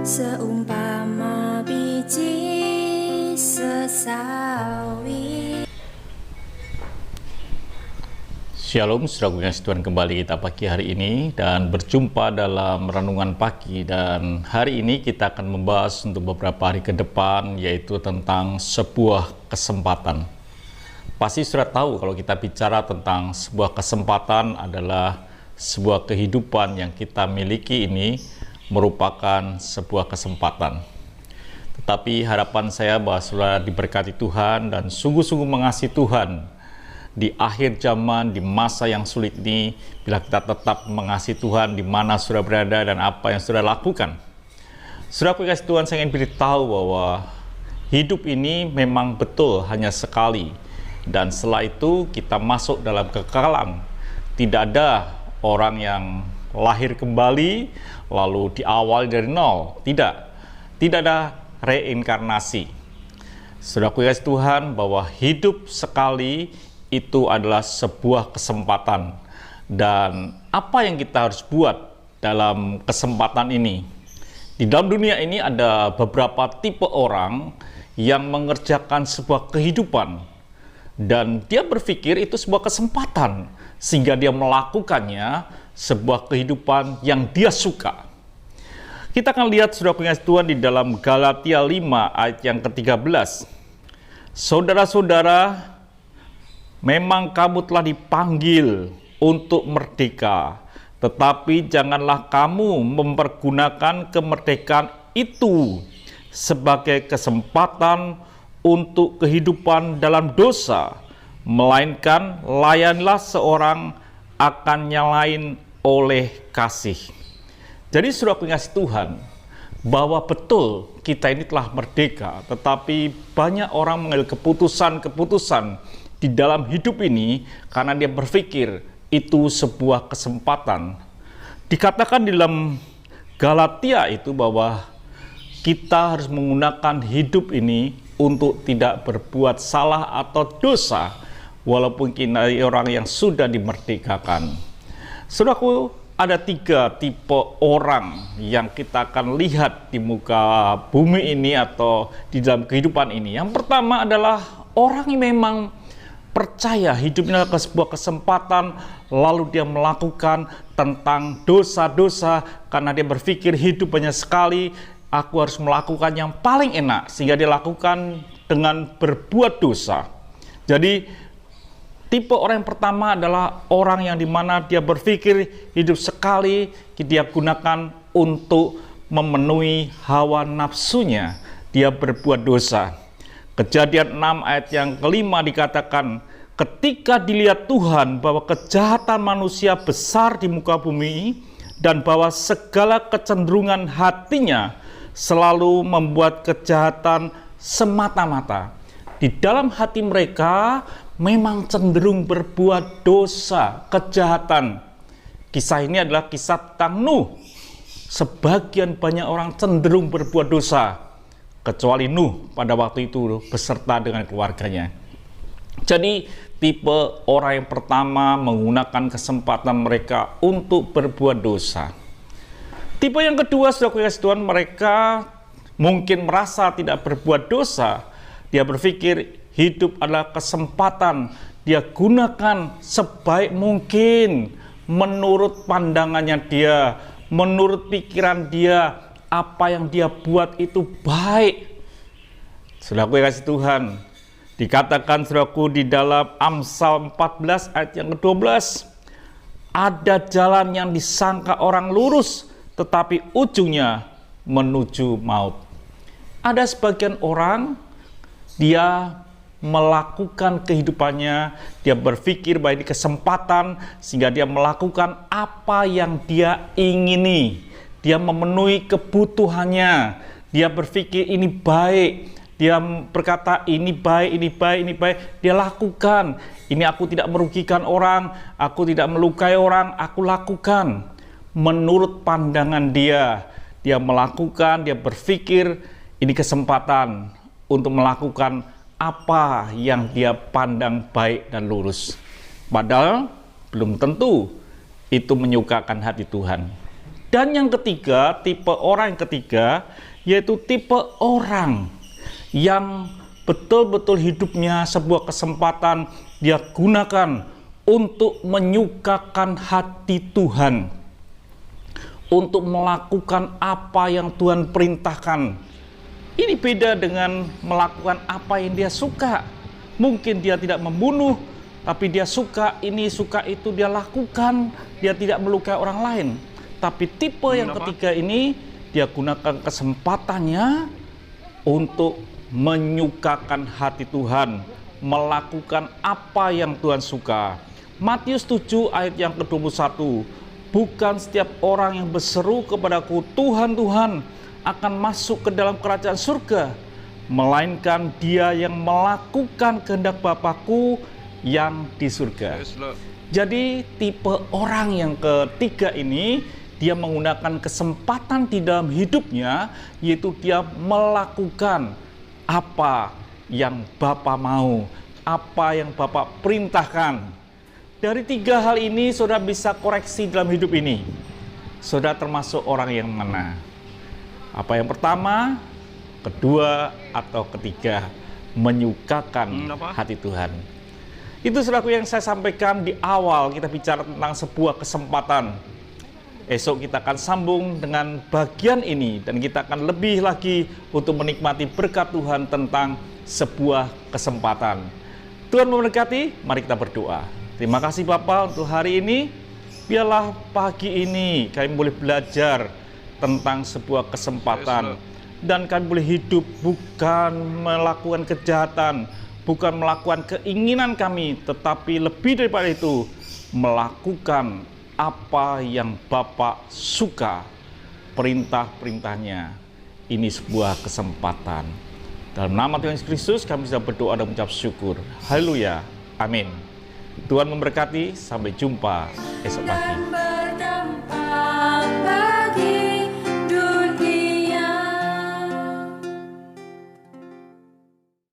Seumpama biji sesawi. Shalom, saudaraku yang Tuhan, kembali kita pagi hari ini dan berjumpa dalam renungan pagi. Dan hari ini kita akan membahas untuk beberapa hari ke depan, yaitu tentang sebuah kesempatan. Pasti sudah tahu kalau kita bicara tentang sebuah kesempatan adalah sebuah kehidupan yang kita miliki ini merupakan sebuah kesempatan. Tetapi harapan saya bahwa saudara diberkati Tuhan dan sungguh-sungguh mengasihi Tuhan di akhir zaman, di masa yang sulit ini, bila kita tetap mengasihi Tuhan di mana saudara berada dan apa yang saudara lakukan. Saudara kasih Tuhan, saya ingin beritahu bahwa hidup ini memang betul hanya sekali, dan setelah itu kita masuk dalam kekekalan. Tidak ada orang yang lahir kembali lalu diawali dari nol. Tidak ada reinkarnasi. Saudaraku kasih Tuhan, bahwa hidup sekali itu adalah sebuah kesempatan. Dan apa yang kita harus buat dalam kesempatan ini? Di dalam dunia ini ada beberapa tipe orang yang mengerjakan sebuah kehidupan dan dia berpikir itu sebuah kesempatan, sehingga dia melakukannya sebuah kehidupan yang dia suka. Kita akan lihat saudara pengasih Tuhan di dalam Galatia 5 ayat yang ke-13. Saudara-saudara, memang kamu telah dipanggil untuk merdeka, tetapi janganlah kamu mempergunakan kemerdekaan itu sebagai kesempatan untuk kehidupan dalam dosa, melainkan layanilah seorang akan nyalain oleh kasih. Jadi saudara pengasih Tuhan, bahwa betul kita ini telah merdeka, tetapi banyak orang mengambil keputusan-keputusan di dalam hidup ini karena dia berpikir itu sebuah kesempatan. Dikatakan di dalam Galatia itu bahwa kita harus menggunakan hidup ini untuk tidak berbuat salah atau dosa, walaupun kita orang yang sudah dimerdekakan. Saudaraku, ada 3 tipe orang yang kita akan lihat di muka bumi ini atau di dalam kehidupan ini. Yang pertama adalah orang yang memang percaya hidup ini adalah sebuah kesempatan, lalu dia melakukan tentang dosa-dosa karena dia berpikir hidup hanya sekali, aku harus melakukan yang paling enak, sehingga dia lakukan dengan berbuat dosa. Jadi tipe orang yang pertama adalah orang yang dimana dia berpikir hidup sekali, dia gunakan untuk memenuhi hawa nafsunya, dia berbuat dosa. Kejadian 6 ayat yang ke-5 dikatakan, ketika dilihat Tuhan bahwa kejahatan manusia besar di muka bumi dan bahwa segala kecenderungan hatinya selalu membuat kejahatan semata-mata. Di dalam hati mereka memang cenderung berbuat dosa, kejahatan. Kisah ini adalah kisah tentang Nuh. Sebagian banyak orang cenderung berbuat dosa, kecuali Nuh pada waktu itu beserta dengan keluarganya. Jadi tipe orang yang pertama menggunakan kesempatan mereka untuk berbuat dosa. Tipe yang kedua, saudara kasih Tuhan, mereka mungkin merasa tidak berbuat dosa. Dia berpikir hidup adalah kesempatan, dia gunakan sebaik mungkin menurut pandangannya dia, menurut pikiran dia, apa yang dia buat itu baik. Saudaraku yang kasih Tuhan, dikatakan saudaraku di dalam Amsal 14 ayat yang ke-12, ada jalan yang disangka orang lurus, tetapi ujungnya menuju maut. Ada sebagian orang, dia melakukan kehidupannya, dia berpikir bahwa ini kesempatan, sehingga dia melakukan apa yang dia ingini. Dia memenuhi kebutuhannya, dia berpikir ini baik, dia berkata ini baik, ini baik, ini baik, dia lakukan. Ini aku tidak merugikan orang, aku tidak melukai orang, aku lakukan. Menurut pandangan dia, dia melakukan, dia berpikir ini kesempatan untuk melakukan apa yang dia pandang baik dan lurus. Padahal belum tentu itu menyukakan hati Tuhan. Dan yang ketiga, tipe orang yang ketiga, yaitu tipe orang yang betul-betul hidupnya sebuah kesempatan dia gunakan untuk menyukakan hati Tuhan, untuk melakukan apa yang Tuhan perintahkan. Ini beda dengan melakukan apa yang dia suka. Mungkin dia tidak membunuh, tapi dia suka ini, suka itu, dia lakukan. Dia tidak melukai orang lain. Tapi tipe yang ketiga ini, dia gunakan kesempatannya untuk menyukakan hati Tuhan, melakukan apa yang Tuhan suka. Matius 7 ayat yang ke-21, bukan setiap orang yang berseru kepadaku, Tuhan, Tuhan, akan masuk ke dalam kerajaan surga, melainkan dia yang melakukan kehendak Bapakku yang di surga. Jadi tipe orang yang ketiga ini, dia menggunakan kesempatan di dalam hidupnya, yaitu dia melakukan apa yang Bapa mau, apa yang Bapa perintahkan. Dari tiga hal ini, saudara bisa koreksi dalam hidup ini. Saudara termasuk orang yang mana? Apa yang pertama, kedua, atau ketiga? Menyukakan hati Tuhan. Itu saudaraku yang saya sampaikan di awal kita bicara tentang sebuah kesempatan. Esok kita akan sambung dengan bagian ini dan kita akan lebih lagi untuk menikmati berkat Tuhan tentang sebuah kesempatan. Tuhan memberkati, mari kita berdoa. Terima kasih Bapa untuk hari ini. Biarlah pagi ini kami boleh belajar tentang sebuah kesempatan dan kami boleh hidup bukan melakukan kejahatan, bukan melakukan keinginan kami, tetapi lebih daripada itu melakukan apa yang Bapa suka, perintah-perintahnya. Ini sebuah kesempatan. Dalam nama Tuhan Yesus Kristus kami bisa berdoa dan mengucap syukur. Haleluya. Amin. Tuhan memberkati. Sampai jumpa esok pagi.